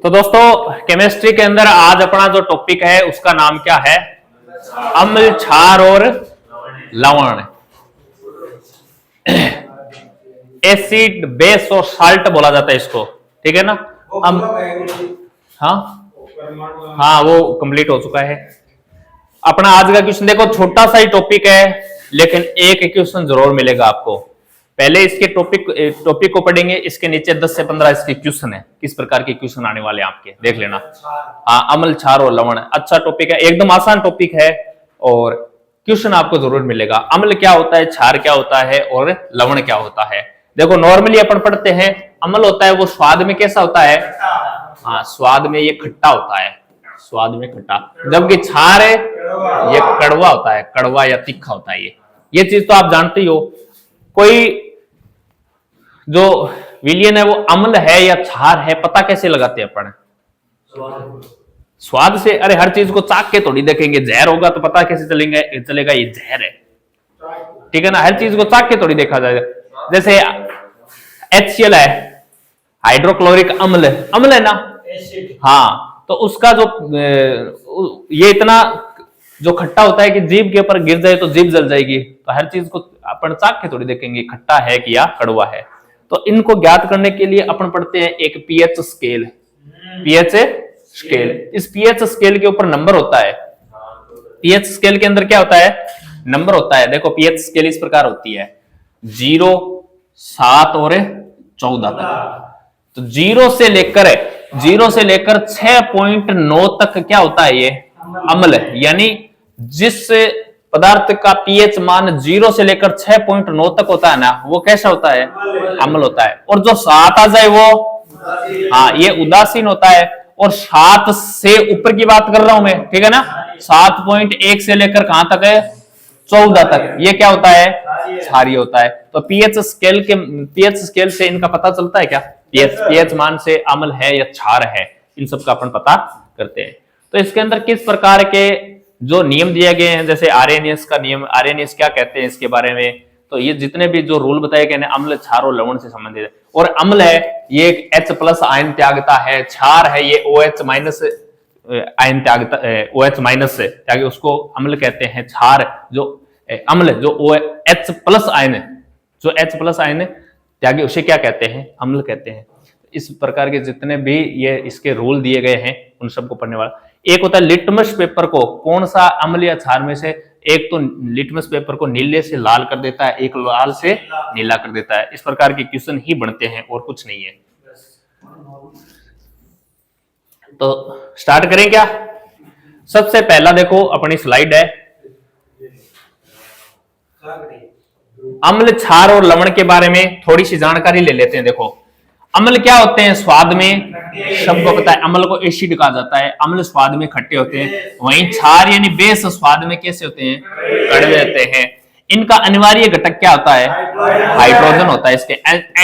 तो दोस्तों केमिस्ट्री के अंदर आज अपना जो टॉपिक है उसका नाम क्या है? अम्ल, क्षार और लवण। एसिड, बेस और साल्ट बोला जाता है इसको, ठीक है ना? हाँ वो कंप्लीट हो चुका है। अपना आज का क्वेश्चन देखो, छोटा सा ही टॉपिक है लेकिन एक क्वेश्चन जरूर मिलेगा आपको। पहले इसके टॉपिक को पढ़ेंगे, इसके नीचे 10 से 15 इसके क्वेश्चन है, किस प्रकार के क्वेश्चन आने वाले हैं आपके, देख लेना। हाँ, अम्ल, क्षार और लवण अच्छा टॉपिक है, एकदम आसान टॉपिक है और क्वेश्चन आपको जरूर मिलेगा। अम्ल क्या होता है, क्षार क्या होता है और लवण क्या होता है? देखो नॉर्मली अपन पढ़ते हैं अम्ल होता है वो स्वाद में कैसा होता है? हाँ, स्वाद में ये खट्टा होता है, स्वाद में खट्टा। जबकि क्षार है ये कड़वा होता है, कड़वा या तीखा होता है। ये चीज तो आप जानते ही हो। कोई जो विलियन है वो अम्ल है या क्षार है पता कैसे लगाते हैं अपन? स्वाद से। अरे हर चीज को चाक के थोड़ी देखेंगे, जहर होगा तो पता कैसे चलेगा ये जहर है, ठीक है ना? हर चीज को चाक के थोड़ी देखा जाएगा। जैसे HCl है, हाइड्रोक्लोरिक अम्ल, अम्ल है ना? हाँ, तो उसका जो ये इतना जो खट्टा होता है कि जीभ के ऊपर गिर जाए तो जीभ जल जाएगी। तो हर चीज को अपन चाक के थोड़ी देखेंगे खट्टा है कि या कड़वा है। तो इनको ज्ञात करने के लिए अपन पढ़ते हैं एक पीएच स्केल, पीएच स्केल। इस पीएच स्केल के ऊपर नंबर होता है। पीएच स्केल के अंदर क्या होता है? नंबर होता है। देखो पीएच स्केल इस प्रकार होती है, 0, 7 और 14 तक। तो 0 से लेकर 6.9 तक क्या होता है? ये अम्ल है। यानी जिस पदार्थ का पीएच मान 0 से लेकर 6.9 तक होता है ना, वो कैसा होता है? अम्ल होता है। और जो 7 आ जाए वो, हाँ, ये उदासीन होता है। और 7 से ऊपर की बात कर रहा हूं मैं, ठीक है ना? 7.1 से लेकर कहां तक है? 14 तक, ये क्या होता है? क्षारीय होता है। तो पीएच स्केल से इनका पता चलता है क्या? पीएच मान से अम्ल है या क्षार है, इन सब का अपन पता करते हैं। तो इसके अंदर किस प्रकार के जो नियम दिए गए हैं, जैसे आरएनएस का नियम, आरएनएस क्या कहते हैं इसके बारे में, तो ये जितने भी जो रूल बताए गए हैं अम्ल, क्षार और लवण से संबंधित है। और अम्ल है ये एक H+ आयन त्यागता है, क्षार है ये OH- आयन त्यागता, OH- से त्याग, उसको अम्ल कहते हैं। क्षार जो अम्ल जो H+ आयन है, जो H+ आयन है त्यागी, उसे क्या कहते हैं? अम्ल कहते हैं। इस प्रकार के जितने भी ये इसके रूल दिए गए हैं उन सबको पढ़ने वाला। एक होता है लिटमस पेपर को कौन सा अम्ल या क्षार में से, एक तो लिटमस पेपर को नीले से लाल कर देता है, एक लाल से नीला कर देता है। इस प्रकार के क्वेश्चन ही बनते हैं और कुछ नहीं है। तो स्टार्ट करें क्या? सबसे पहला देखो अपनी स्लाइड है, अम्ल, क्षार और लवण के बारे में थोड़ी सी जानकारी ले लेते हैं। देखो अम्ल क्या होते हैं? स्वाद में, सबको पता है अम्ल को एसिड कहा जाता है। अम्ल स्वाद में खट्टे होते हैं। वहीं क्षार यानी बेस स्वाद में कैसे होते हैं? कड़वे होते हैं। इनका अनिवार्य घटक क्या होता है? हाइड्रोजन होता है। इसके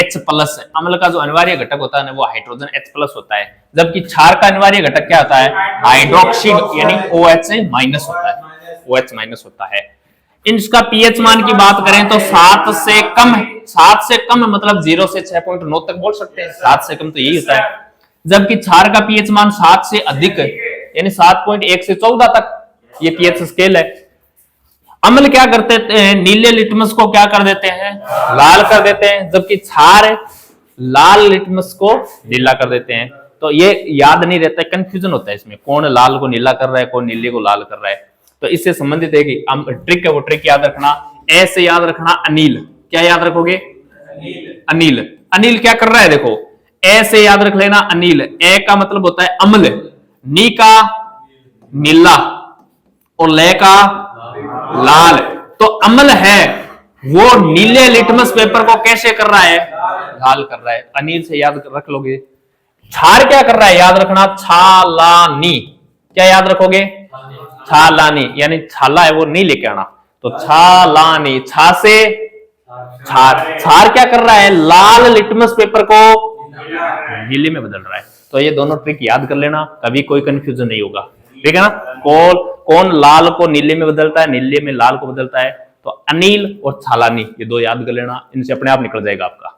H+, अम्ल का जो अनिवार्य घटक होता है वो हाइड्रोजन H+ होता है। जबकि क्षार का अनिवार्य घटक क्या होता है? हाइड्रोक्सी यानी OH- होता है, OH- होता है। इनका पीएच मान की बात करें तो 7 से कम है। 7 से कम मतलब 0 से 6.9 तक बोल सकते हैं। 7 से कम तो यही होता है। जबकि क्षार का पीएच मान 7 से अधिक है, यानी 7.1 से 14 तक, ये पीएच स्केल है। अम्ल क्या करते हैं? नीले लिटमस को क्या कर देते हैं? लाल कर देते हैं। जबकि क्षार लाल लिटमस को नीला कर देते हैं। तो ये याद नहीं रहता, कंफ्यूजन होता है इसमें, कौन लाल को नीला कर रहा है, कौन नीले को लाल कर रहा है। तो इससे संबंधित है कि ट्रिक है, वो ट्रिक याद रखना। ए से याद रखना अनिल, क्या याद रखोगे? अनिल। अनिल क्या कर रहा है? देखो ए से याद रख लेना अनिल। ए का मतलब होता है अम्ल, नी का नीला और ले का लाल। तो अम्ल है वो नीले लिटमस पेपर को कैसे कर रहा है? लाल कर रहा है। अनिल से याद रख लोगे। क्षार क्या कर रहा है? याद रखना छालानी। क्या याद रखोगे? छालानी, यानी छाला है वो नहीं लेके आना। तो छालानी, छा से क्षार। क्षार क्या कर रहा है? लाल लिटमस पेपर को नीले में बदल रहा है। तो ये दोनों ट्रिक याद कर लेना, कभी कोई कंफ्यूजन नहीं होगा, ठीक है ना? कौन लाल को नीले में बदलता है, नीले में लाल को बदलता है? तो अनिल और छालानी, ये दो याद कर लेना, इनसे अपने आप निकल जाएगा आपका।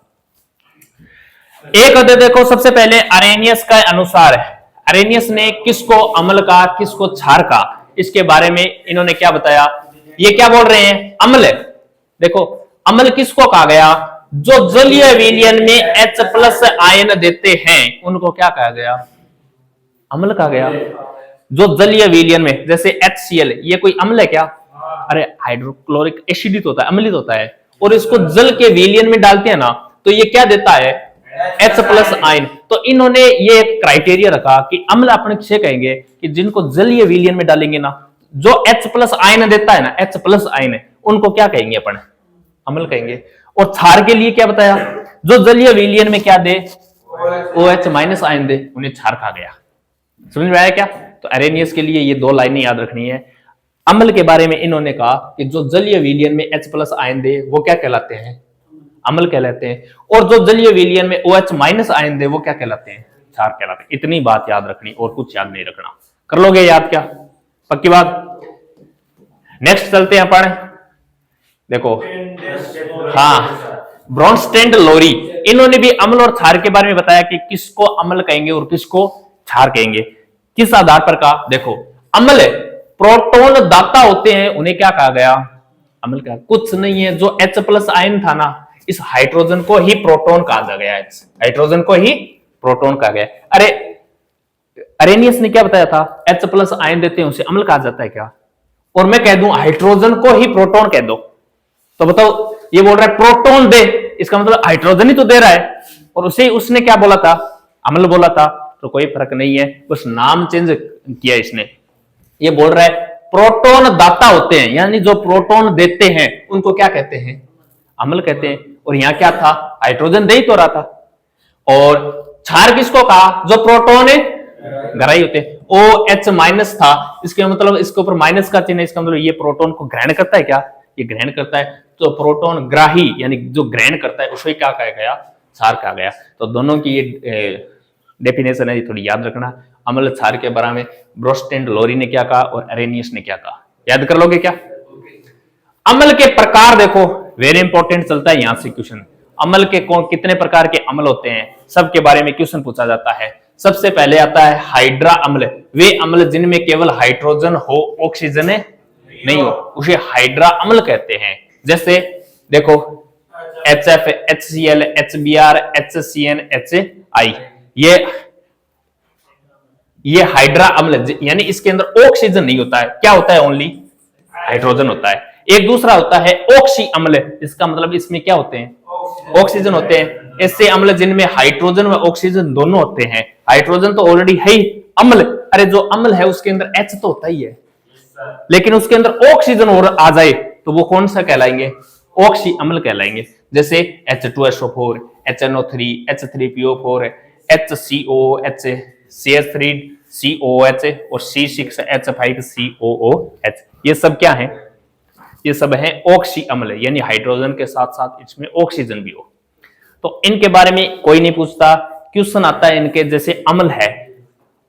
एक होते देखो सबसे पहले अरेनियस का अनुसार है, अरेनियस ने किसको अम्ल का किसको क्षार का, इसके बारे में इन्होंने क्या बताया, ये क्या बोल रहे हैं अम्ल। देखो अम्ल किसको कहा गया, जो जलीय विलयन में H+ आयन देते हैं उनको क्या कहा गया, अम्ल कहा गया। जो जलीय विलयन में जैसे HCl, ये कोई अम्ल है क्या, अरे हाइड्रोक्लोरिक एसिडिक होता है, अम्लित होता है, और इसको जल के विलयन में डालते हैं ना तो ये क्या देता है H+ आयन। तो इन्होंने ये एक क्राइटेरिया रखा कि अम्ल अपन किसे कहेंगे कि जिनको जलीय विलयन में डालेंगे ना, जो H+ आयन देता है ना, H+ आयन उनको क्या कहेंगे अपन, अम्ल कहेंगे। और क्षार के लिए क्या बताया, जो जलीय विलयन में क्या दे OH- आयन दे उन्हें क्षार कहा गया। समझ में आया क्या। तो अरेनियस के लिए ये दो लाइनें याद रखनी है। अम्ल के बारे में इन्होंने कहा कि जो जलीय विलयन में H+ आयन दे वो क्या कहलाते हैं, अम्ल कहलाते हैं, और जो जलीय विलयन में OH- आयन दे वो क्या कहलाते हैं, क्षार कहलाते हैं। इतनी बात याद रखनी और कुछ याद नहीं रखना। कर लोगे याद क्या, पक्की बात। नेक्स्ट चलते हैं अपन, देखो हाँ ब्रॉन्स्टेड लोरी, इन्होंने भी अम्ल और क्षार के बारे में बताया कि किसको अम्ल कहेंगे और किसको क्षार कहेंगे। किस आधार पर कहा, देखो अम्ल प्रोटोन दाता होते हैं उन्हें क्या कहा गया, अम्ल का कुछ नहीं है, जो H+ आयन था ना इस हाइड्रोजन को ही प्रोटोन कहा गया, हाइड्रोजन को ही प्रोटोन कहा गया। अरे अरेनियस ने क्या बताया था, H+ आयन देते हैं उसे अम्ल कहा जाता है क्या, और मैं कह दूं हाइड्रोजन को ही प्रोटोन कह दो, तो बताओ ये बोल रहा है प्रोटोन दे, इसका मतलब हाइड्रोजन ही तो दे रहा है, और उसे उसने क्या बोला था, अम्ल बोला था। तो कोई फर्क नहीं है, बस नाम चेंज किया इसने। ये बोल रहा है प्रोटोन दाता होते हैं, यानी जो प्रोटोन देते हैं उनको क्या कहते हैं, अम्ल कहते हैं। और यहां क्या था, हाइड्रोजन दे ही तो रहा था। और क्षार किसको कहा, जो प्रोटोन ग्राही होते हैं। OH- था, इसके मतलब इसके ऊपर माइनस का चिन्ह, इसका मतलब ये प्रोटोन को ग्रहण करता है क्या, ये ग्रहण करता है। तो प्रोटोन ग्राही यानी जो ग्रहण करता है उसे क्या कहा गया, क्षार कहा गया। तो दोनों की ये डेफिनेशन है, थोड़ी याद रखना। अम्ल क्षार के बारे में ब्रॉन्स्टेड लोरी ने क्या कहा और अरेनियस ने क्या कहा, याद कर लोगे क्या। अम्ल के प्रकार देखो, वेरी इंपॉर्टेंट चलता है यहां से क्वेश्चन। अम्ल के कौन कितने प्रकार के अम्ल होते हैं, सबके बारे में क्वेश्चन पूछा जाता है। सबसे पहले आता है हाइड्रा अम्ल, वे अम्ल जिनमें केवल हाइड्रोजन हो ऑक्सीजन नहीं हो उसे हाइड्रा अम्ल कहते हैं। जैसे देखो HF, HCl, HBr, HCN, HI, ये हाइड्रा अम्ल, यानी इसके अंदर ऑक्सीजन नहीं होता है, क्या होता है, ओनली हाइड्रोजन होता है। एक दूसरा होता है ऑक्सी अम्ल, इसका मतलब इसमें क्या होते हैं, ऑक्सीजन होते हैं। ऐसे अम्ल जिनमें हाइड्रोजन व ऑक्सीजन दोनों होते हैं, हाइड्रोजन तो ऑलरेडी है ही अम्ल, अरे जो अम्ल है उसके अंदर H तो होता ही है, लेकिन उसके अंदर ऑक्सीजन और आ जाए तो वो कौन सा कहलाएंगे, ऑक्सी अम्ल कहलाएंगे। जैसे H2SO4, HNO3, H3PO4, HCO, CH3COOH और C6H5COOH, ये सब क्या है, ये सब है ऑक्सी अम्ल, यानी हाइड्रोजन के साथ साथ इसमें ऑक्सीजन भी हो। तो इनके बारे में कोई नहीं पूछता, क्वेश्चन आता है इनके, जैसे अम्ल है,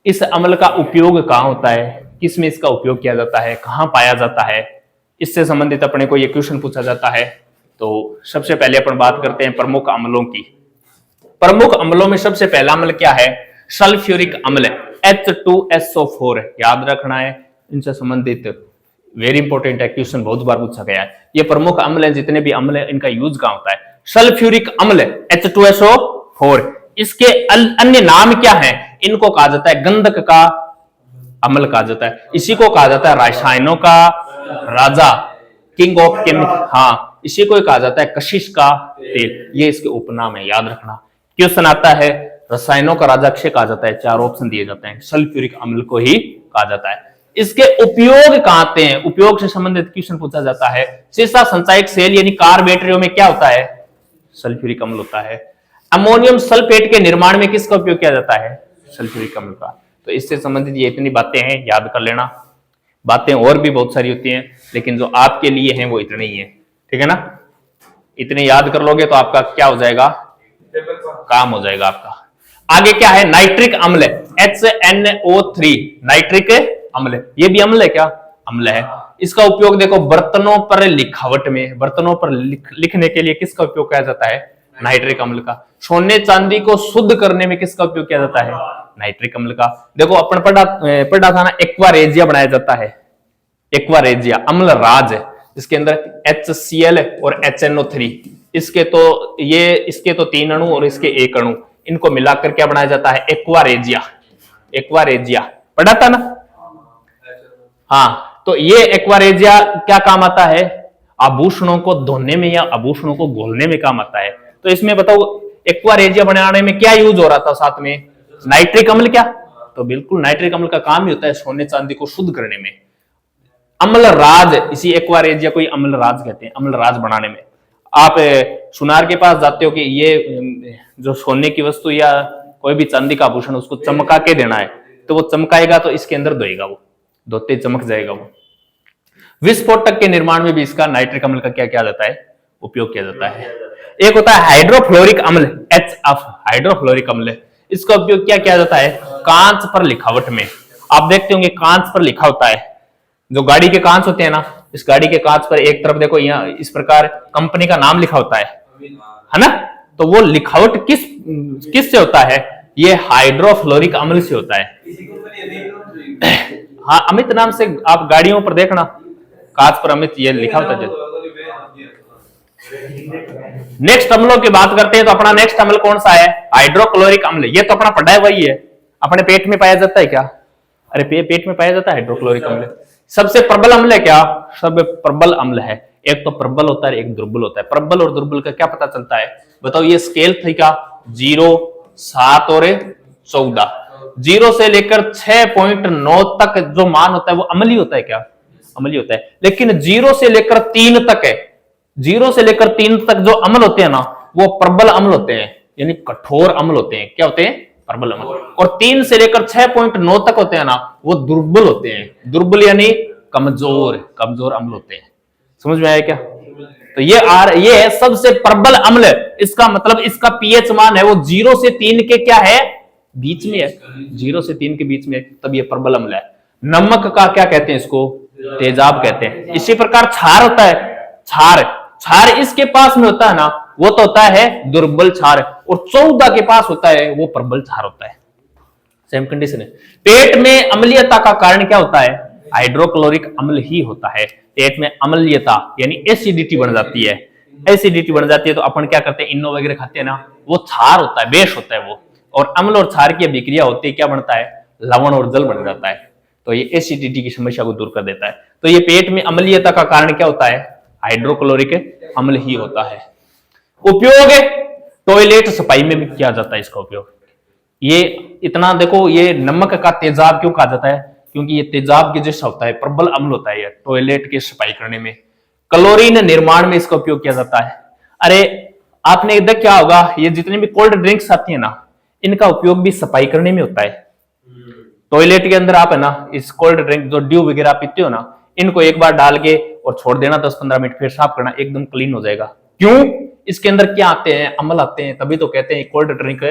इस अम्ल का उपयोग कहां होता है, किसमें इसका उपयोग किया जाता है, कहां पाया जाता है, इससे संबंधित अपने को यह क्वेश्चन पूछा जाता है। तो सबसे पहले अपन बात करते हैं प्रमुख अम्लों की। प्रमुख अम्लों में सबसे पहला अम्ल क्या है, सल्फ्यूरिक अम्ल, H2SO4, याद रखना है, इनसे संबंधित वेरी इंपॉर्टेंट है, क्वेश्चन बहुत बार पूछा गया है। ये प्रमुख अम्ल है, जितने भी अम्ल है इनका यूज कहां होता है, सल्फ्यूरिक अम्ल H2SO4। इसके अन्य नाम क्या है, इनको कहा जाता है गंधक का अम्ल कहा जाता है, इसी को कहा जाता है रसायनों का राजा, किंग ऑफ केमिकल, हाँ इसी को कहा जाता है कशिश का तेल, ये इसके उपनाम है, याद रखना। क्वेश्चन आता है रसायनों का राजा किसे कहा जाता है, चार ऑप्शन दिए जाते हैं, सल्फ्यूरिक अम्ल को ही कहा जाता है। इसके उपयोग कहां आते हैं, उपयोग से संबंधित क्वेश्चन पूछा जाता है। शीशा संचायक सेल यानी कार बैटरियों में क्या होता है, सल्फ्यूरिक अम्ल होता है। अमोनियम सल्फेट के निर्माण में किसका उपयोग किया जाता है, सल्फ्यूरिक अम्ल का। तो इससे संबंधित ये इतनी बातें हैं, याद कर लेना। बातें और भी बहुत सारी होती हैं, लेकिन जो आपके लिए हैं वो इतने ही है, ठीक है ना। इतने याद कर लोगे तो आपका क्या हो जाएगा, काम हो जाएगा आपका। आगे क्या है, नाइट्रिक अम्ल, HNO3, नाइट्रिक अम्ल, ये भी अम्ल है क्या, अम्ल है। इसका उपयोग देखो बर्तनों पर लिखावट में, बर्तनों पर लिखने के लिए किसका उपयोग किया जाता है, नाइट्रिक अम्ल का। सोने चांदी को शुद्ध करने में किसका उपयोग किया जाता है? नाइट्रिक अम्ल का। देखो अपन पढ़ा था ना, एक्वा रेजिया बनाया जाता है। एक्वा रेजिया अम्ल राज है, इसके अंदर HCl और HNO3, इसके तो 3 अणु और इसके 1 अणु, इनको मिलाकर क्या बनाया जाता है? Aqua regia. एक्वा रेजिया पढ़ा था ना? हाँ, तो ये एक्वा रेजिया क्या काम आता है? आभूषणों को धोने में या आभूषणों को घोलने में काम आता है। तो इसमें बताओ एक्वा रेजिया बनाने में क्या यूज हो रहा था? साथ में नाइट्रिक अम्ल। क्या? तो बिल्कुल नाइट्रिक अम्ल का काम ही होता है सोने चांदी को शुद्ध करने में। अम्ल राज, इसी एक्वा रेजिया को अम्ल राज कहते हैं, अम्ल राज बनाने में। आप सुनार के पास जाते हो कि ये जो सोने की वस्तु या कोई भी चांदी का आभूषण उसको चमका के देना है, तो वो चमकाएगा तो इसके अंदर धोएगा, वो धोते चमक जाएगा वो। विस्फोटक के निर्माण में भी इसका नाइट्रिक अम्ल का क्या किया जाता है? उपयोग किया जाता है। एक होता है हाइड्रोफ्लोरिक अम्ल, HF, हाइड्रोफ्लोरिक अम्ल। इसका उपयोग क्या किया जाता है? कांच पर लिखावट में। आप देखते होंगे कांच पर लिखा होता है, जो गाड़ी के कांच होते हैं ना, इस गाड़ी के कांच पर एक तरफ देखो यहाँ इस प्रकार कंपनी का नाम लिखा होता है ना? तो वो लिखावट किस से होता है? ये हाइड्रोफ्लोरिक अम्ल से होता है। हाँ, अमित नाम से आप गाड़ियों पर देखना, कांच पर अमित ये लिखा होता है। नेक्स्ट अम्लों की बात करते हैं, तो अपना नेक्स्ट अम्ल कौन सा है? हाइड्रोक्लोरिक अम्ल। ये तो अपना पढ़ा है वही है। अपने पेट में पाया जाता है क्या? अरे पेट में पाया जाता है हाइड्रोक्लोरिक अम्ल। सबसे प्रबल अम्ल है क्या? सब प्रबल अम्ल है। एक तो प्रबल होता है, एक दुर्बल होता है। प्रबल और दुर्बल का क्या पता चलता है? बताओ, ये स्केल थी क्या? 0, 7 और 14। 0 से लेकर 6.9 तक जो मान होता है वो अम्लीय होता है क्या? अम्लीय होता है। लेकिन 0 से लेकर 3 तक है, 0 से लेकर 3 तक जो अम्ल होते हैं ना, वो प्रबल अम्ल होते हैं, यानी कठोर अम्ल होते हैं। क्या होते हैं? प्रबल अम्ल। और 3 से लेकर 6.9 तक होते हैं ना, वो दुर्बल होते हैं। दुर्बल यानी कमजोर अम्ल होते हैं। समझ में आया क्या? तो ये है सबसे प्रबल अम्ल। इसका मतलब इसका पीएच मान है वो 0 से 3 के क्या है? बीच में है। 0 से 3 के बीच में, तब ये प्रबल अम्ल है। नमक का क्या कहते हैं? इसको तेजाब कहते हैं। इसी प्रकार क्षार होता है। क्षार इसके पास में होता है ना, वो तो होता है दुर्बल क्षार, और 14 के पास होता है वो प्रबल क्षार होता है। सेम कंडीशन है। पेट में अम्लीयता का कारण क्या होता है? हाइड्रोक्लोरिक अम्ल ही होता है। पेट में अम्लीयता यानी एसिडिटी बन जाती है। एसिडिटी बन जाती है तो अपन क्या करते हैं? इनो वगैरह खाते हैं ना, वो क्षार होता है, बेश होता है वो। और अम्ल और क्षार की अभिक्रिया होती है, क्या बनता है? लवण और जल बन जाता है। तो ये एसिडिटी की समस्या को दूर कर देता है। तो ये पेट में अम्लीयता का कारण क्या होता है? हाइड्रोक्लोरिक अम्ल ही होता है। उपयोग टॉयलेट सफाई में भी किया जाता है इसका उपयोग। ये इतना देखो, ये नमक का तेजाब क्यों कहा जाता है? क्योंकि ये तेजाब के जैसा होता है, प्रबल अम्ल होता है ये टॉयलेट की सफाई करने में। क्लोरीन निर्माण में इसका उपयोग किया जाता है। अरे आपने देख क्या होगा, ये जितने भी कोल्ड ड्रिंक्स आती है ना, इनका उपयोग भी सफाई करने में होता है। टॉयलेट के अंदर आप है ना, इस कोल्ड ड्रिंक जो ड्यू वगैरह पीते हो ना, इनको एक बार डाल के और छोड़ देना 10-15 मिनट, फिर साफ करना, एकदम क्लीन हो जाएगा। क्यों? इसके अंदर क्या आते हैं? अम्ल आते हैं। तभी तो कहते हैं कोल्ड ड्रिंक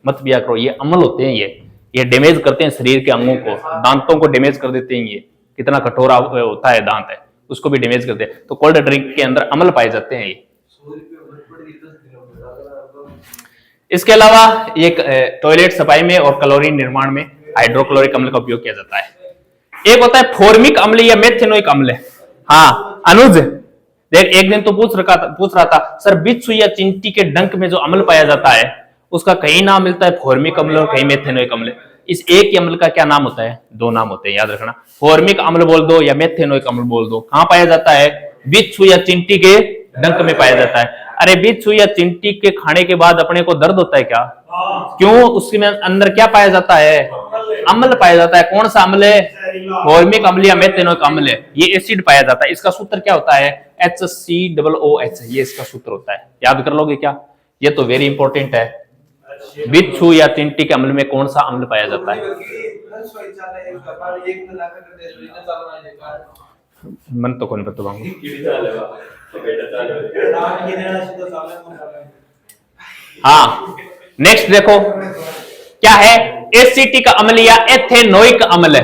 मत पिया करो, ये अम्ल होते हैं। ये डैमेज करते हैं शरीर के अंगों को, दांतों को डैमेज कर देते हैं। ये कितना कठोर होता है दांत है, उसको भी डैमेज करते हैं। तो कोल्ड ड्रिंक के अंदर अम्ल पाए जाते हैं। इसके अलावा ये टॉयलेट सफाई में और क्लोरीन निर्माण में हाइड्रोक्लोरिक अम्ल का उपयोग किया जाता है। एक होता है फॉर्मिक अम्ल या मेथेनोइक अम्ल। हाँ अनुज देख, एक दिन तो पूछ रहा था सर, बिच्छू या चिंटी के डंक में जो अम्ल पाया जाता है उसका कहीं नाम मिलता है फॉर्मिक अम्ल और कहीं मेथेनोइक अम्ल। इस एक ही अम्ल का क्या नाम होता है? 2 नाम होते हैं, याद रखना। फॉर्मिक अम्ल बोल दो या मेथेनोइक अम्ल बोल दो। कहां पाया जाता है? बिच्छू या चिंटी के डंक में पाया जाता है। अरे बिच्छू या चिंटी के खाने के बाद अपने को दर्द होता है क्या? क्यों? उसके अंदर क्या पाया जाता है? अम्ल पाया जाता है। कौन सा अम्ल है? फॉर्मिक अम्ल या मेथेनोइक अम्ल। ये एसिड पाया जाता है। इसका सूत्र क्या होता है? HCOOH। ये इसका सूत्र होता है, याद कर लोगे क्या? ये तो वेरी इंपॉर्टेंट है। बिच्छू या चिंटी के अम्ल में कौन सा अम्ल पाया जाता है? मन तो कौन बताऊंगा। हाँ नेक्स्ट देखो क्या है? एसिटिक अम्ल या एथेनोइक अम्ल।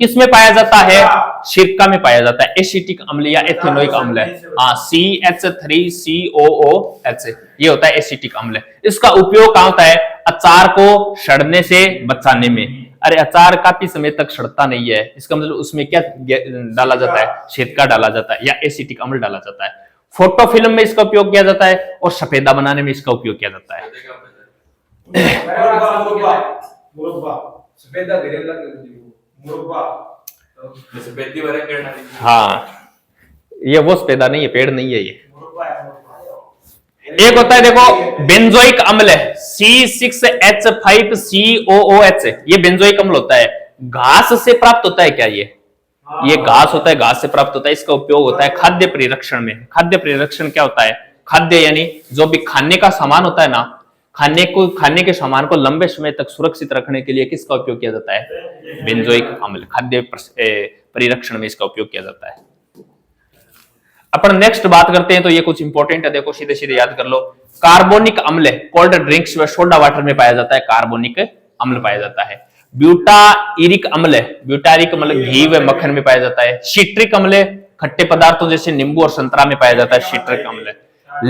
किसमें पाया जाता है? सिरका में पाया जाता है। एसिटिक अम्ल या एथेनोइक अम्ल है, CH3COOH, ये होता है एसिटिक अम्ल। इसका उपयोग कहाँ होता है? अचार को सड़ने से बचाने में। अरे अचार काफी समय तक सड़ता नहीं है, इसका मतलब उसमें क्या डाला जाता है? सिरका डाला जाता है या एसिटिक अम्ल डाला जाता है। फोटो फिल्म में इसका उपयोग किया जाता है और सफेदा बनाने में इसका उपयोग किया जाता है। हाँ, ये वो सफेदा नहीं है, पेड़ नहीं है ये। एक होता है देखो बेंजोइक अम्ल है, C6H5COOH, ये बेंजोइक अम्ल होता है। घास से प्राप्त होता है क्या? ये घास होता है, घास से प्राप्त होता है। इसका उपयोग होता है खाद्य परिरक्षण में। खाद्य परिरक्षण क्या होता है? खाद्य यानी जो भी खाने का सामान होता है ना, खाने के सामान को लंबे समय तक सुरक्षित रखने के लिए किसका उपयोग किया जाता है? बेंजोइक अम्ल। खाद्य परिरक्षण में इसका उपयोग किया जाता है। अपन नेक्स्ट बात करते हैं तो ये कुछ इंपॉर्टेंट है, देखो सीधे सीधे याद कर लो। कार्बोनिक अम्ल कोल्ड ड्रिंक्स व सोडा वाटर में पाया जाता है, कार्बोनिक अम्ल पाया जाता है। ब्यूटाइरिक अम्ल, ब्यूटाइरिक अम्ल घी व मक्खन में पाया जाता है। सिट्रिक अम्ल खट्टे पदार्थों जैसे नींबू और संतरा में पाया जाता है, सिट्रिक अम्ल।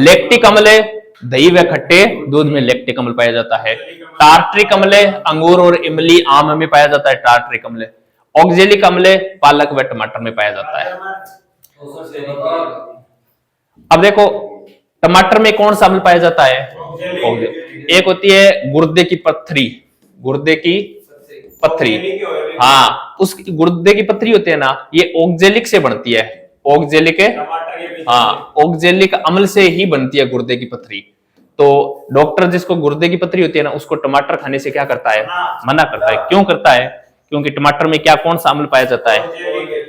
लैक्टिक अम्ल दही व खट्टे दूध में लैक्टिक अम्ल पाया जाता है। टार्ट्रिक अम्ल अंगूर और इमली आम में पाया जाता है, टार्ट्रिक अम्ल। ऑक्जेलिक अम्ल पालक व टमाटर में पाया जाता है। अब देखो टमाटर में कौन सा अम्ल पाया जाता है? एक होती है गुर्दे की पत्थरी, गुर्दे की पत्थरी, हाँ, उस गुर्दे की पत्थरी होती है ना, ये ऑक्जेलिक से बनती है। ऑक्जेलिक, हाँ, ऑक्जेलिक अम्ल से ही बनती है गुर्दे की पत्थरी। तो डॉक्टर जिसको गुर्दे की पत्थरी होती है ना, उसको टमाटर खाने से क्या करता है? मना करता है। क्यों करता है? क्योंकि टमाटर में क्या कौन सा अम्ल पाया जाता है?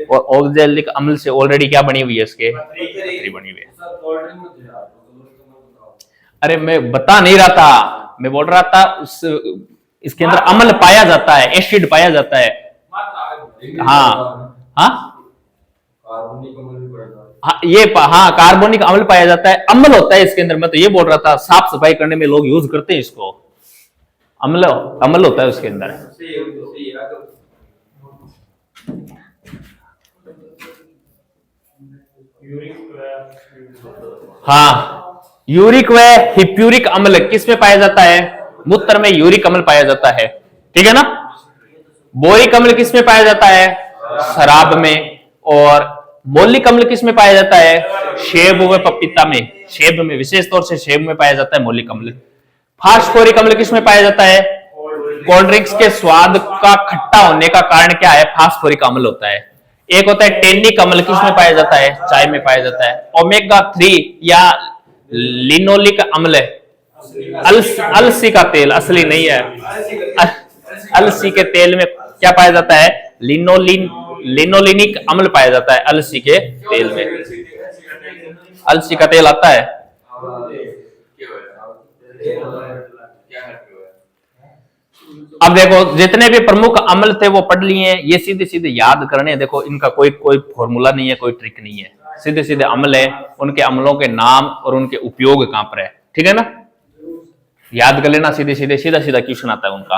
और ऑक्जेलिक अम्ल से ऑलरेडी क्या बनी हुई है? इसके पत्थरी बनी हुई है। अरे मैं बता नहीं रहा था, मैं बोल रहा था उस इसके अंदर अम्ल पाया जाता है, एसिड पाया जाता है। हाँ हाँ हाँ, ये हाँ कार्बोनिक अम्ल पाया जाता है, अम्ल होता है इसके अंदर। मैं तो ये बोल रहा था साफ सफाई करने में लोग यूज करते हैं इसको, अम्ल अम्ल होता है उसके अंदर। हाँ, यूरिक व हिप्यूरिक अम्ल किस में पाया जाता है? मूत्र में यूरिक अम्ल पाया जाता है, ठीक है ना। बोरिक अम्ल किस में पाया जाता है? शराब में। और मौलिक अम्ल किस में पाया जाता है? सेब व पपीता में, सेब में, विशेष तौर से सेब में पाया जाता है मौलिक अम्ल। फास्फोरिक अम्ल किस में पाया जाता है? कोल्ड ड्रिंक्स के स्वाद का खट्टा होने का कारण क्या है? फास्फोरिक अम्ल होता है। एक होता है टेनिक अम्ल, किस में पाया जाता है? चाय में पाया जाता है। ओमेगा 3 या लिनोलिक अम्ल, अलसी का तेल, असली नहीं है, अलसी के तेल में क्या पाया जाता है? लिनोलिनिक अम्ल पाया जाता है अलसी के तेल में। अलसी का तेल आता है। अब देखो जितने भी प्रमुख अम्ल थे वो पढ़ लिए, ये सीधे सीधे याद करने। देखो इनका कोई फॉर्मूला नहीं है, कोई ट्रिक नहीं है, सीधे सीधे अम्ल है, उनके अम्लों के नाम और उनके उपयोग कहां पर है, ठीक है ना। याद कर लेना, सीधे सीधे सीधा सीधा क्वेश्चन आता है उनका।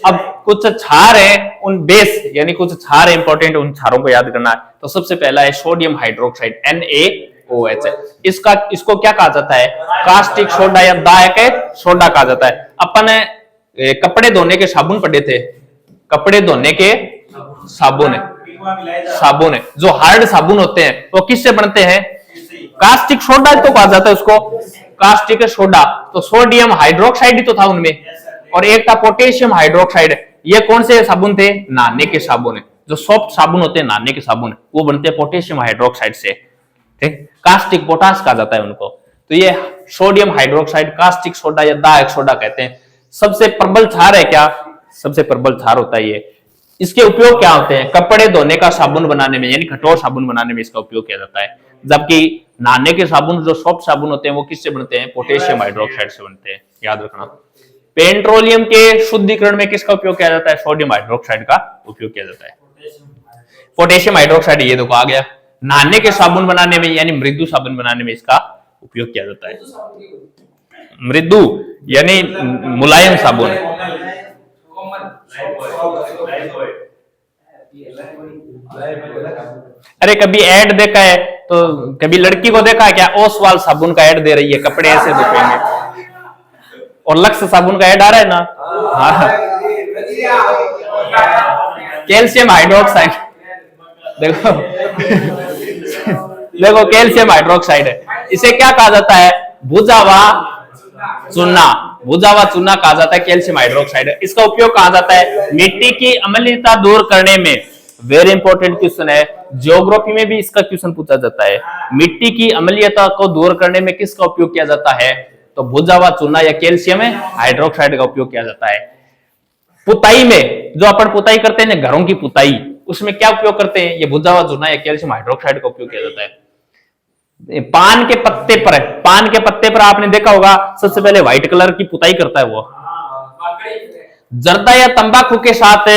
अब कुछ क्षार है, उन बेस यानी कुछ क्षार है इंपॉर्टेंट, उन क्षारों को याद करना है। तो सबसे पहला है सोडियम हाइड्रोक्साइड, NaOH। इसको क्या कहा जाता है? कास्टिक सोडा या दायक सोडा कहा जाता है। अपन कपड़े धोने के साबुन पढ़े थे, कपड़े धोने के साबुन है, जो हार्ड साबुन होते हैं वो किससे बनते हैं? कास्टिक सोडा तो कहा जाता है उसको, कास्टिक सोडा। तो सोडियम हाइड्रोक्साइड ही तो था उनमें, और एक था पोटेशियम हाइड्रोक्साइड। ये कौन से साबुन थे? नहाने के साबुन है, जो सॉफ्ट साबुन होते हैं नहाने के साबुन, वो बनते हैं पोटेशियम हाइड्रोक्साइड से, ठीक। कास्टिक पोटाश कहा जाता है उनको। तो ये सोडियम हाइड्रोक्साइड, कास्टिक सोडा या दायक सोडा कहते हैं। सबसे प्रबल क्षार है क्या? सबसे प्रबल क्षार होता है ये। इसके उपयोग क्या होते हैं? कपड़े धोने का साबुन बनाने में, यानी कठोर साबुन बनाने में इसका उपयोग किया जाता है। जबकि नहाने के साबुन, जो सॉफ्ट साबुन होते हैं, वो किससे बनते हैं? पोटेशियम हाइड्रोक्साइड से बनते हैं, याद रखना। पेट्रोलियम के शुद्धिकरण में किसका उपयोग किया जाता है? सोडियम हाइड्रोक्साइड का उपयोग किया जाता है। पोटेशियम हाइड्रोक्साइड, ये देखो आ गया। नहाने के साबुन बनाने में यानी मृदु साबुन बनाने में इसका उपयोग किया जाता है। मृदु यानी मुलायम साबुन, अरे कभी ऐड देखा है तो कभी लड़की को देखा है क्या, ओसवाल साबुन का ऐड दे रही है, कपड़े ऐसे धोएंगे, और लक्स साबुन का ऐड आ रहा है ना, हाँ, कैल्शियम हाइड्रोक्साइड, देखो देखो कैल्शियम हाइड्रोक्साइड है, इसे क्या कहा जाता है, भुजा हुआ चूना, भुजा हुआ चूना कहा जाता है, कैल्शियम हाइड्रोक्साइड है। इसका उपयोग कहा जाता है मिट्टी की अम्लीयता दूर करने में, वेरी इंपॉर्टेंट क्वेश्चन है, ज्योग्राफी में भी इसका क्वेश्चन पूछा जाता है, मिट्टी की अम्लीयता को दूर करने में किसका उपयोग किया जाता है, तो भुजा हुआ चूना या कैल्शियम हाइड्रोक्साइड का उपयोग किया जाता है। पुताई में जो अपन पुताई करते हैं घरों की पुताई, उसमें क्या उपयोग करते हैं, ये भुजा हुआ चूना या कैल्शियम हाइड्रोक्साइड का उपयोग किया जाता है। पान के पत्ते पर, पान के पत्ते पर आपने देखा होगा सबसे पहले व्हाइट कलर की पुताई करता है वो, जर्दा या तंबाकू के साथ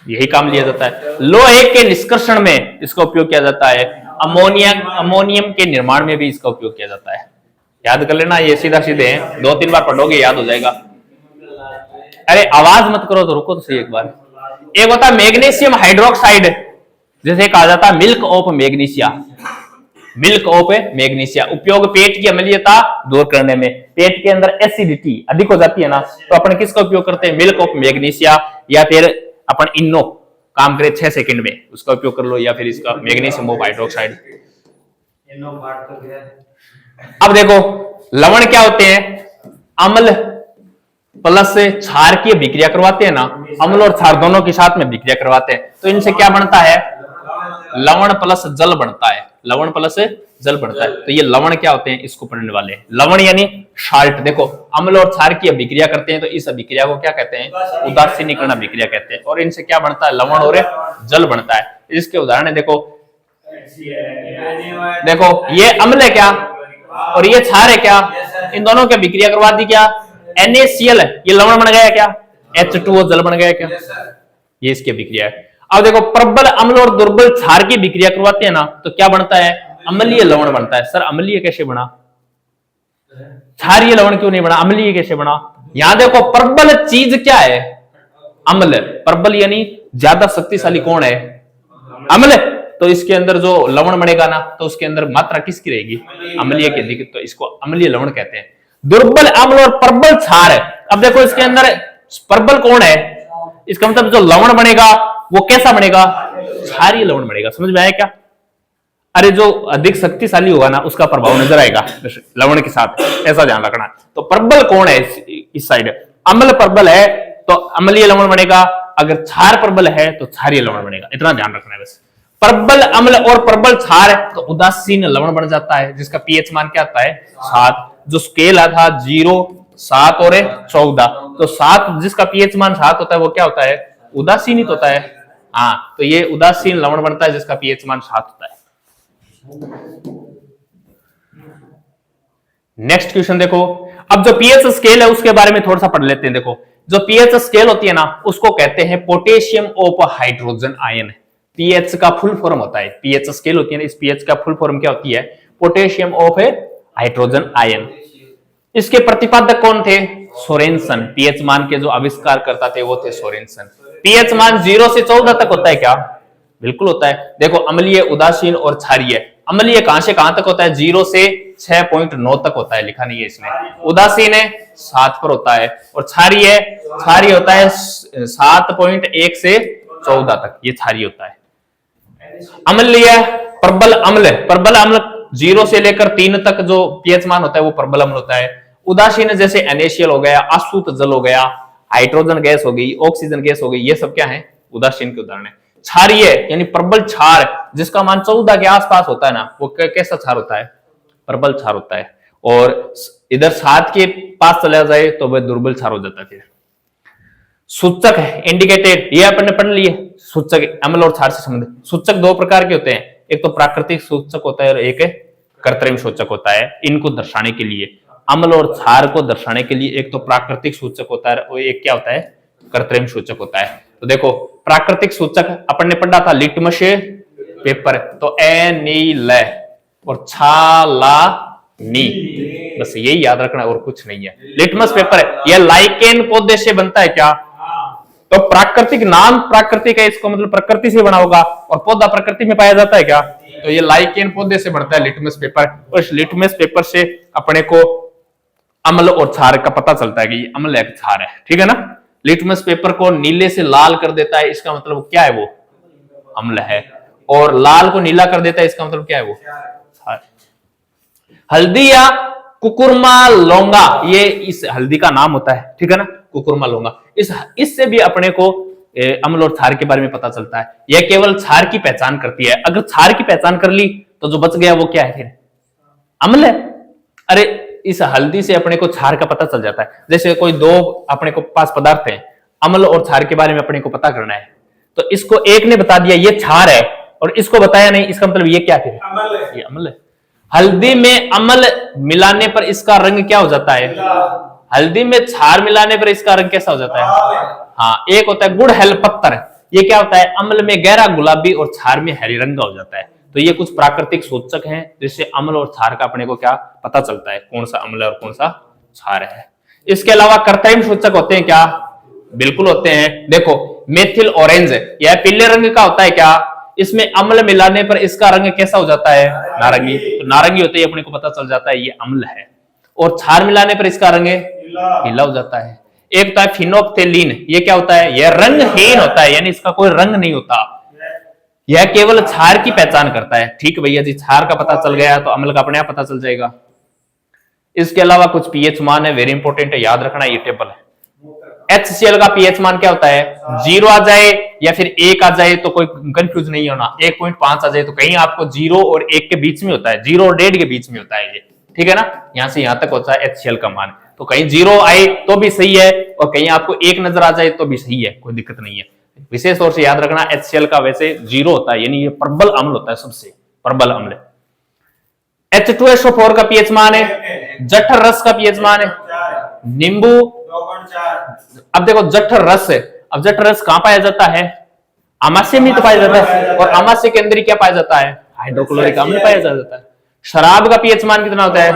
यही काम लिया जाता है। लोहे के निष्कर्षण में इसका उपयोग किया जाता है, अमोनियम के निर्माण में भी इसका उपयोग किया जाता है। याद कर लेना, ये सीधा सीधे हैं, 2-3 बार पढ़ोगे याद हो जाएगा। अरे आवाज मत करो तो रुको तो सही एक बार। एक होता है मैग्नीशियम हाइड्रोक्साइड, जैसे कहा जाता है milk of magnesia, milk of magnesia, उपयोग पेट की अम्लीयता दूर करने में, पेट के अंदर एसिडिटी अधिक हो जाती है ना, तो अपन किसका उपयोग करते हैं, मिल्क ऑफ मैग्नीशिया, या फिर अपन इनो काम करे 6 सेकंड में उसका उपयोग कर लो, या फिर इसका मैग्नीशियम ऑफ हाइड्रोक्साइड। अब देखो लवण क्या होते हैं, अम्ल प्लस क्षार की विक्रिया करवाते हैं ना, अम्ल और क्षार दोनों के साथ में विक्रिया करवाते हैं, तो इनसे क्या बनता है, लवण प्लस जल बनता है, लवण प्लस जल बनता है। तो ये लवण क्या होते हैं, इसको पढ़ने वाले हैं। लवण यानी साल्ट, देखो अम्ल और क्षार की अभिक्रिया करते हैं तो इस अभिक्रिया को क्या कहते हैं, उदासीनीकरण अभिक्रिया कहते हैं, और इनसे क्या बनता है, लवण और जल बनता है। इसके उदाहरण देखो, देखो ये अम्ल है क्या और ये क्षार है क्या, इन दोनों की अभिक्रिया करवा दी क्या, NaCl है, ये लवण बन गया क्या, H2O जल बन गया क्या, ये इसकी अभिक्रिया है। अब देखो प्रबल अम्ल और दुर्बल क्षार की विक्रिया करवाते हैं ना, तो क्या बनता है, अम्लीय लवण बनता है। सर अम्लीय कैसे बना, क्षारीय लवण क्यों नहीं बना, अम्लीय कैसे बना। यहां देखो प्रबल चीज क्या है, अम्ल, प्रबल यानी ज्यादा शक्तिशाली कौन है, अम्ल, तो इसके अंदर जो लवण बनेगा ना, तो उसके अंदर मात्रा किसकी रहेगी, अम्लीय की अधिक, तो इसको अम्लीय लवण कहते हैं। दुर्बल अम्ल और प्रबल क्षार है, अब देखो इसके अंदर प्रबल कौन है, इसका मतलब जो लवण बनेगा वो कैसा बनेगा, क्षारीय लवण बनेगा, समझ में आया क्या। अरे जो अधिक शक्तिशाली होगा ना उसका प्रभाव नजर आएगा लवण के साथ, ऐसा ध्यान रखना। तो प्रबल कौन है, इस साइड अम्ल प्रबल है तो अम्लीय लवण बनेगा, अगर क्षार प्रबल है तो क्षारीय लवण बनेगा, इतना ध्यान रखना है बस। प्रबल अम्ल और प्रबल क्षार तो उदासीन लवण बन जाता है, जिसका पीएच मान क्या आता है, 7, जो स्केल था 0, 7 और 14, तो 7 जिसका पीएच मान 7 होता है वो क्या होता है, उदासीनित होता है। हाँ, तो ये उदासीन लवण बनता है जिसका पीएच मान 7 होता है। नेक्स्ट क्वेश्चन देखो, अब जो पीएच स्केल है उसके बारे में थोड़ा सा पढ़ लेते हैं। देखो जो पीएच स्केल होती है ना उसको कहते हैं potassium of hydrogen ion, pH का फुल फॉर्म होता है, पीएच स्केल होती है ना, इस पीएच का फुल फॉर्म क्या होती है, पोटेशियम ऑफ हाइड्रोजन आयन। इसके प्रतिपादक कौन थे, सोरेनसन, पीएच मान के जो आविष्कार करता थे वो थे सोरेनसन। पीएच मान 0 से 14 तक होता है क्या, बिल्कुल होता है। देखो अम्लीय, उदासीन और क्षारीय, अम्लीय कहां से कहां तक होता है, 0 से 6.9 तक होता है, लिखा नहीं है इसमें। उदासीन है 7 पर होता है, और क्षारीय होता है 7.1 से 14 तक, ये क्षारीय होता है। अम्लीय प्रबल अम्ल, प्रबल अम्ल 0 से लेकर 3 तक जो पीएच मान होता है वो प्रबल अम्ल होता है। उदासीन जैसे NaCl हो गया, आसूत जल हो गया, हाइड्रोजन गैस हो गई, ऑक्सीजन गैस हो गई, ये सब क्या है, उदासीन के उदाहरण है। क्षारीय यानी प्रबल क्षार जिसका मान 14 के आसपास होता है ना, वो कैसा क्षार होता है, प्रबल क्षार होता है। और इधर 7 के पास चला जाए तो वह दुर्बल क्षार हो जाता है। फिर सूचक है, इंडिकेटेड, ये अपन ने पढ़ लिए, सूचक अम्ल और क्षार से संबंधित। सूचक 2 प्रकार के होते हैं, एक तो प्राकृतिक सूचक होता है और एक कृत्रिम सूचक होता है। इनको दर्शाने के लिए, अम्ल और क्षार को दर्शाने के लिए एक तो प्राकृतिक सूचक होता है और एक क्या होता है, कृत्रिम सूचक होता है। तो देखो प्राकृतिक सूचक अपन ने पढ़ा था लिटमस पेपर, तो एनील और छालानी, बस यही याद रखना और कुछ नहीं है। लिटमस पेपर है, यह लाइकेन पौधे से बनता है क्या, तो प्राकृतिक नाम प्राकृतिक है, इसको मतलब प्रकृति से बना होगा, और पौधा प्रकृति में पाया जाता है क्या? तो ये लाइकेन पौधे से बनता है लिटमस पेपर, और इस लिटमस पेपर से अपने को अम्ल और क्षार का पता चलता है कि ये अम्ल है क्षार है, ठीक है ना। लिटमस पेपर को नीले से लाल कर देता है, इसका मतलब क्या है? वो अम्ल है। और लाल को नीला कर देता है, इसका मतलब क्या है? वो क्षार। हल्दी या कुकुरमा लौंगा, ये इस हल्दी का नाम होता है, ठीक है ना, कुकुरमा लौंगा। इससे भी अपने को अम्ल और क्षार के बारे में पता चलता है। यह केवल क्षार की पहचान करती है। अगर क्षार की पहचान कर ली तो जो बच गया वो क्या है? फिर अम्ल है। अरे इस हल्दी से अपने को क्षार का पता चल जाता है। जैसे कोई दो अपने को पास पदार्थ हैं, अम्ल और क्षार के बारे में अपने को पता करना है, तो इसको एक ने बता दिया ये क्षार है और इसको बताया नहीं, इसका मतलब ये क्या फिर? ये अम्ल है। हल्दी में अम्ल मिलाने पर इसका रंग क्या हो जाता है? हल्दी में क्षार मिलाने पर इसका रंग कैसा हो जाता है? हाँ, एक होता है गुड़ हेल पत्थर, ये क्या होता है? अम्ल में गहरा गुलाबी और क्षार में हरी रंग हो जाता है। तो ये कुछ प्राकृतिक सूचक हैं जिससे अम्ल और क्षार का अपने को क्या पता चलता है, कौन सा अम्ल और कौन सा क्षार है। इसके अलावा कृत्रिम सूचक होते हैं क्या? बिल्कुल होते हैं। देखो मेथिल ऑरेंज, यह पीले रंग का होता है क्या? इसमें अम्ल मिलाने पर इसका रंग कैसा हो जाता है? नारंगी। तो नारंगी होते ही अपने को पता चल जाता है ये अम्ल है। और क्षार मिलाने पर इसका रंग पीला हो जाता है। एक होता है फिनोप्थेलीन, ये क्या होता है? यह रंगहीन होता है, यानी इसका कोई रंग नहीं होता, यह केवल क्षार की पहचान करता है। ठीक भैया जी, क्षार का पता चल गया तो अम्ल का अपने आप पता चल जाएगा। इसके अलावा कुछ पीएच मान है, वेरी इंपॉर्टेंट है, याद रखना, ये टेबल है। HCl का पीएच मान क्या होता है? 0 आ जाए या फिर 1 आ जाए तो कोई कंफ्यूज नहीं होना। 1.5 आ जाए तो कहीं आपको 0 और 1 के बीच में होता है, 0 और 1.5 के बीच में होता है ये, ठीक है ना। यहां से यहां तक होता है HCl का मान। तो कहीं 0 आए तो भी सही है और कहीं आपको 1 नजर आ जाए तो भी सही है, कोई दिक्कत नहीं है। विशेष तौर से याद रखना HCl का वैसे 0 होता है, यानी ये प्रबल अम्ल होता है, सबसे प्रबल अम्ल। H2SO4 का पीएच मान है, जठर रस का पीएच मान है, नींबू। अब देखो जठर रस है, अब जठर रस कहां पाया जाता है? आमाशय में तो पाया जाता है, और आमाशय के अंदर क्या पाया जाता है? हाइड्रोक्लोरिक अम्ल पाया जाता है। शराब का पीएच मान कितना होता है?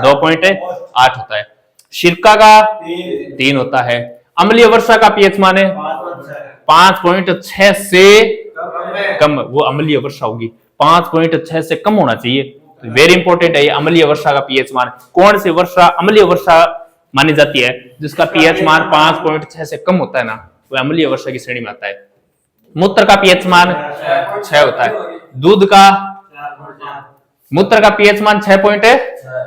2.8 होता है। सिरका का 3 होता है। अम्लीय वर्षा का पीएच मान है 5.6 से कम, वो अम्लीय वर्षा होगी, 5.6 से कम होना चाहिए। वेरी इंपॉर्टेंट है ये अम्लीय वर्षा का पीएच मान। कौन सी वर्षा अम्लीय वर्षा मानी जाती है? जिसका पीएच मान 5.6 से कम होता है ना, वो अम्लीय वर्षा की श्रेणी में आता है। मूत्र का पीएच मान 6 होता है। दूध का, मूत्र का पीएच मान 6.6,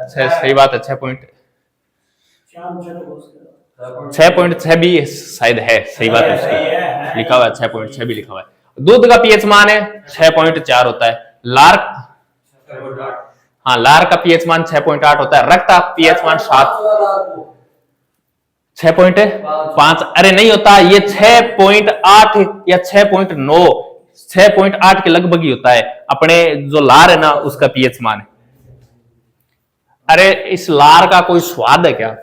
सही बात है, 6.6 भी शायद है, सही बात है, उसकी लिखा हुआ है 6.6 भी लिखा हुआ है। दूध का पीएच मान है 6.4 होता है। लार, हाँ लार का पीएच मान 6.8 होता है। रक्त का पीएच मान 6.5, अरे नहीं होता, ये 6.8 या 6.9, 6.8 के लगभग ही होता है। अपने जो लार है ना उसका पीएच मान है। अरे इस लार का कोई स्वाद है क्या?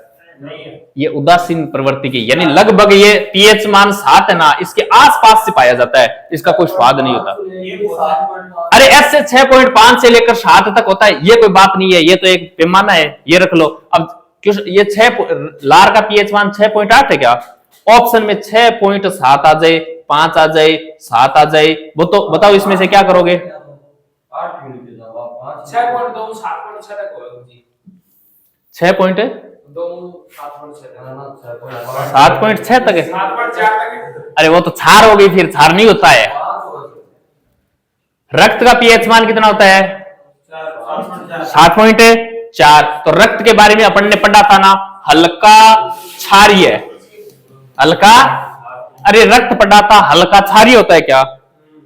ये उदासीन प्रवृत्ति की, यानी लगभग ये पीएच मान 7 है ना, इसके आसपास से पाया जाता है, इसका कोई स्वाद नहीं होता। अरे ऐसे 6.5 से लेकर 7 तक होता है, ये कोई बात नहीं है, ये तो एक पैमाना है, ये रख लो। अब क्यों ये 6 लार का पीएच मान 6.8 है क्या? ऑप्शन में 6.7 आ जाए, 5 आ जाए, 7 आ जाए, वो तो बताओ इसमें से क्या करोगे? 7.6 तक है। अरे वो तो क्षार हो गई, फिर क्षार नहीं होता है। रक्त का पीएच मान कितना होता है? 7.4। तो रक्त के बारे में अपन ने पढ़ा था ना, हल्का क्षारीय, हल्का, अरे रक्त पढ़ा था, हल्का क्षारीय होता है क्या?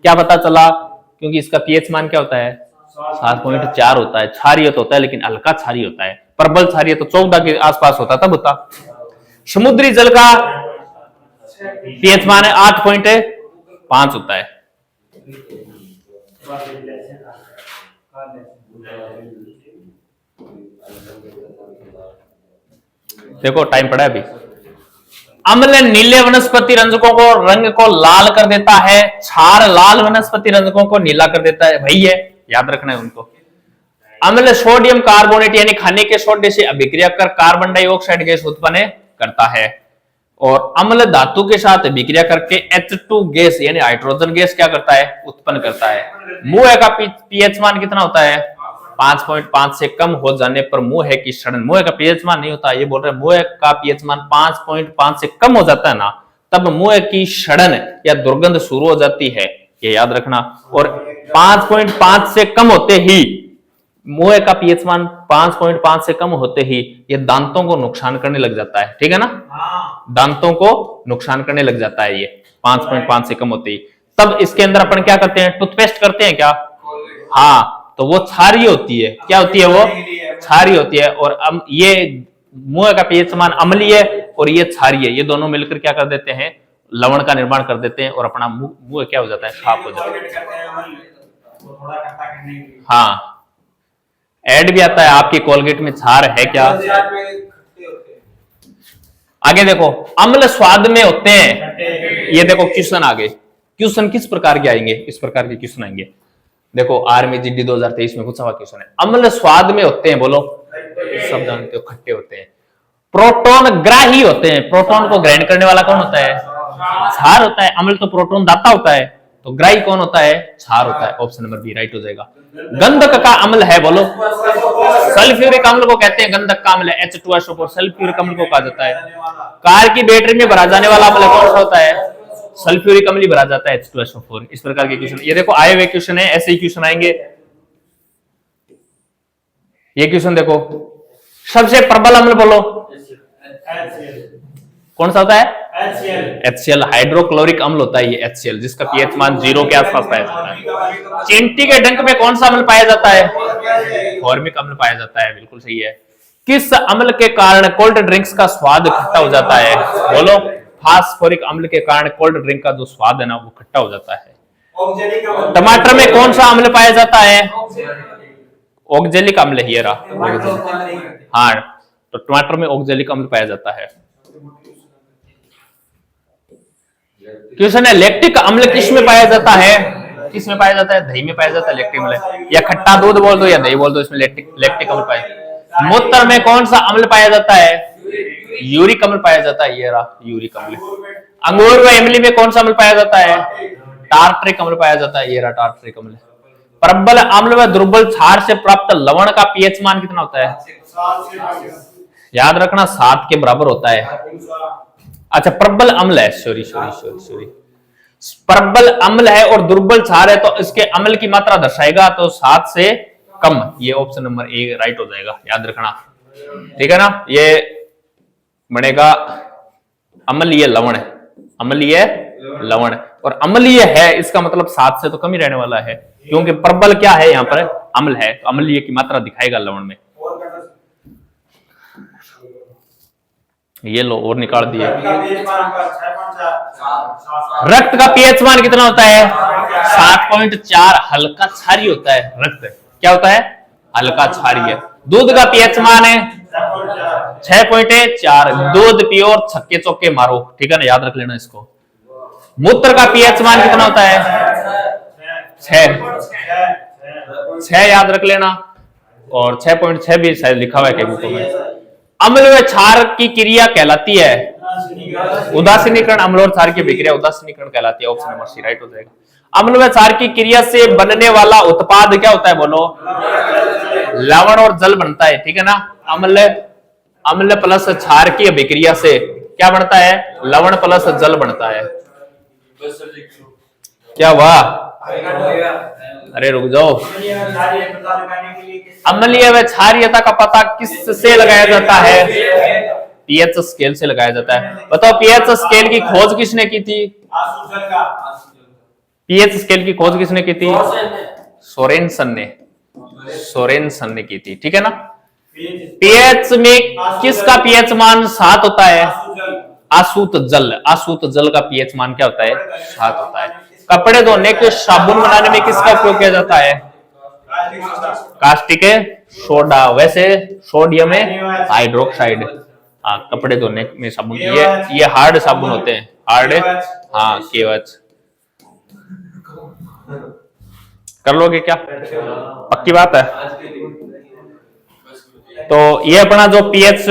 क्या पता चला? क्योंकि इसका पीएच मान क्या होता है? 7.4 होता है। क्षारीय तो होता है लेकिन हल्का क्षारीय होता है। प्रबल क्षारीय तो 14 के आसपास होता, तब होता। समुद्री जल का पीएच मान है 8.5 होता है। देखो टाइम पड़ा है अभी। अम्ल नीले वनस्पति रंजकों को रंग को लाल कर देता है, क्षार लाल वनस्पति रंजकों को नीला कर देता है। वही है, याद रखना है उनको। अम्ल सोडियम कार्बोनेट यानी खाने के सोडे से अभिक्रिया कर कार्बन डाइऑक्साइड गैस उत्पन्न करता है। और अम्ल धातु के साथ विक्रिया करके H2 गैस यानी हाइड्रोजन गैस क्या करता है, उत्पन्न करता है। मुंह का पीएच मान कितना होता है, 5.5 से कम हो जाने पर मुंह की सड़न, मुंह का पीएच मान नहीं होता, ये बोल रहे हैं मुंह का पीएच मान 5.5 से कम हो जाता है ना, तब मुंह की सड़न या दुर्गंध शुरू हो जाती है, ये याद रखना। और 5.5 से कम होते ही, मुंह का पीएच मान 5.5 से कम होते ही ये दांतों को नुकसान करने लग जाता है, ठीक है ना, दांतों को नुकसान करने लग जाता है ये 5.5 से कम होते ही। तब इसके अंदर अपन क्या करते हैं, टूथपेस्ट करते हैं क्या, हाँ, तो वो क्षारीय होती है, क्या होती है, वो क्षारीय होती है। और ये मुंह का पीएच मान अम्लीय और ये क्षारीय, ये दोनों मिलकर क्या कर देते हैं, लवण का निर्माण कर देते हैं और अपना मुंह क्या हो जाता है, साफ हो जाता है। हाँ, ऐड भी आता है आपकी कोलगेट में क्षार है क्या। आगे देखो, अम्ल स्वाद में होते हैं, ये देखो क्वेश्चन आगे, क्वेश्चन किस प्रकार के आएंगे, इस प्रकार के क्वेश्चन आएंगे। देखो आर्मी जीडी 2023 में पूछा हुआ क्वेश्चन है, अम्ल स्वाद में होते हैं, बोलो, सब जानते हो, खट्टे होते हैं। प्रोटोन ग्राही होते हैं, प्रोटोन को ग्रहण करने वाला कौन होता है, क्षार होता है। अम्ल तो प्रोटोन दाता होता है, तो ग्राही कौन होता है, क्षार होता है। ऑप्शन नंबर बी राइट हो जाएगा। गंधक का अम्ल है, बोलो, सल्फ्यूरिक अम्ल को कहते हैं गंधक का अम्ल है, H2SO4 सल्फ्यूरिक अम्ल को कहा जाता है। कार की बैटरी में भरा जाने वाला अम्ल कौन सा होता है, सल्फ्यूरिक अम्ल भरा जाता है, H2SO4। इस प्रकार के क्वेश्चन, ये देखो आए हुए क्वेश्चन है, ऐसे ही क्वेश्चन आएंगे। ये क्वेश्चन देखो, सबसे प्रबल अम्ल बोलो, कौन सा होता है, HCl हाइड्रोक्लोरिक अम्ल होता है ये HCl, जिसका पीएच मान 0 के आसपास पाया जाता है। चींटी के डंक में कौन सा अम्ल पाया जाता है, फॉर्मिक अम्ल पाया जाता है, बिल्कुल सही है। किस अम्ल के कारण कोल्ड ड्रिंक्स का स्वाद खट्टा हो जाता है, बोलो, फास्फोरिक अम्ल के कारण कोल्ड ड्रिंक का जो स्वाद है ना वो खट्टा हो जाता है। टमाटर में कौन सा अम्ल पाया जाता है, ऑक्जेलिक अम्ल, ही रहा, हाँ, तो टमाटर में ऑक्जेलिक अम्ल पाया जाता है। क्वेश्चन है, लैक्टिक अम्ल किस में पाया जाता है, किस में पाया जाता है, दही में पाया जाता है लैक्टिक अम्ल, या खट्टा दूध बोल दो या दही बोल दो, इसमें लैक्टिक अम्ल पाया। मूत्र में कौन सा अम्ल पाया जाता है, यूरिक अम्ल पाया जाता है, ये रहा यूरिक अम्ल। अंगूर व इमली में कौन सा अम्ल पाया जाता है, टार्ट्रिक अम्ल पाया जाता है, ये रहा टार्ट्रिक अम्ल। प्रबल अम्ल व दुर्बल क्षार से प्राप्त लवण का पीएच मान कितना होता है, याद रखना 7 के बराबर होता है। अच्छा, प्रबल अम्ल है, सॉरी, प्रबल अम्ल है और दुर्बल क्षार है, तो इसके अम्ल की मात्रा दर्शाएगा तो 7 से कम, ये ऑप्शन नंबर ए राइट हो जाएगा, याद रखना, ठीक है ना। ये बनेगा अम्लीय लवण है, अम्लीय लवण, और अम्लीय है इसका मतलब 7 से तो कम ही रहने वाला है, क्योंकि प्रबल क्या है, यहाँ पर अम्ल है, तो अम्लीय की मात्रा दिखाएगा लवण में। ये लो और निकाल दिए। रक्त का पीएच मान कितना होता है, 7.4, हल्का क्षारीय होता है रक्त, क्या होता है, हल्का क्षारीय। दूध का पीएच मान है 6.4, दूध पियो और छक्के चौके मारो, ठीक है ना, याद रख लेना इसको। मूत्र का पीएच मान कितना होता है, 6 याद रख लेना, और 6.6 भी शायद लिखा हुआ है कई बुकों में। अम्ल व क्षार की क्रिया कहलाती है उदासीनीकरण, अम्ल और क्षार की विक्रिया उदासीनीकरण कहलाती है, ऑप्शन नंबर सी राइट हो जाएगा। अम्ल व क्षार की क्रिया से बनने वाला उत्पाद क्या होता है, बोलो, लवण और जल बनता है, ठीक है ना। अम्ल प्लस क्षार की अभिक्रिया से क्या बनता है, लवण प्लस जल बनता है। क्या हुआ, अरे रुक जाओ। अम्लीय व क्षारीयता का पता किससे लगाया जाता है, पीएच स्केल से लगाया जाता है। बताओ पीएच स्केल की खोज किसने की थी, पीएच स्केल की खोज किसने की थी, सोरेनसन ने की थी, ठीक है ना। पीएच में किसका पीएच मान 7 होता है, आसूत जल का पीएच मान क्या होता है, 7 होता है। कपड़े धोने के साबुन बनाने में किसका उपयोग किया जाता है, कास्टिक सोडा, वैसे सोडियम हाइड्रोक्साइड। हाँ, कपड़े धोने में साबुन, ये हार्ड साबुन होते हैं, हार्ड, हाँ, केवच। कर लोगे क्या, पक्की बात है। तो ये अपना जो पीएच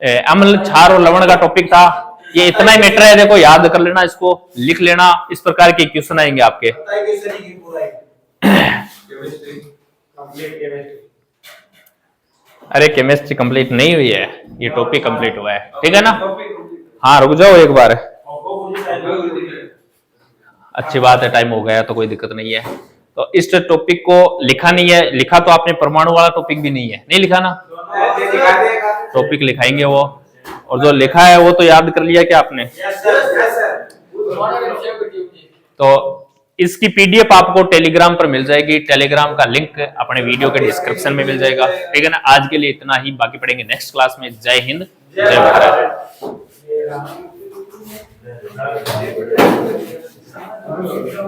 अम्ल, क्षार और लवण का टॉपिक था, ये इतना ही मैटर है, देखो याद कर लेना, इसको लिख लेना। इस प्रकार के क्वेश्चन आएंगे आपके। अरे केमिस्ट्री कंप्लीट नहीं हुई है, ये टॉपिक कंप्लीट हुआ है, ठीक है ना। हाँ रुक जाओ एक बार, अच्छी बात है, टाइम हो गया तो कोई दिक्कत नहीं है। तो इस टॉपिक को लिखा नहीं है, लिखा तो आपने परमाणु वाला टॉपिक भी नहीं है, नहीं लिखा ना, टॉपिक लिखाएंगे वो, और जो लिखा है वो तो याद कर लिया क्या आपने। तो इसकी पीडीएफ आपको टेलीग्राम पर मिल जाएगी, टेलीग्राम का लिंक अपने वीडियो के डिस्क्रिप्शन में मिल जाएगा, ठीक है ना। आज के लिए इतना ही, बाकी पढ़ेंगे नेक्स्ट क्लास में। जय हिंद, जय भारत।